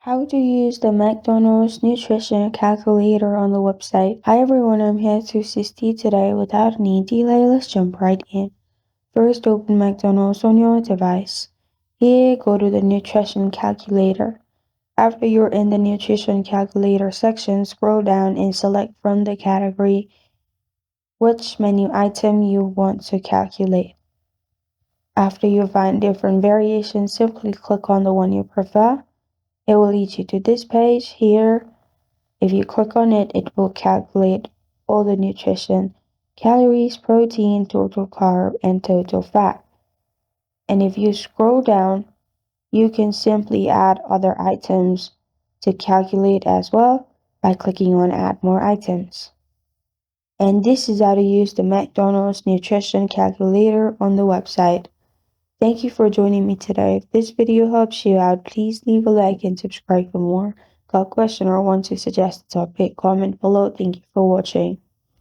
How to use the McDonald's nutrition calculator on the website. Hi everyone, I'm here to assist you today. Without any delay, let's jump right in. First, open McDonald's on your device. Here, go to the nutrition calculator. After you're in the nutrition calculator section, scroll down and select from the category which menu item you want to calculate. After you find different variations, simply click on the one you prefer. It will lead you to this page here. If you click on it, it will calculate all the nutrition, calories, protein, total carb, and total fat. And if you scroll down, you can simply add other items to calculate as well by clicking on Add More Items. And this is how to use the McDonald's nutrition calculator on the website. Thank you for joining me today. If this video helps you out, please leave a like and subscribe for more. Got a question or want to suggest a topic? Comment below. Thank you for watching.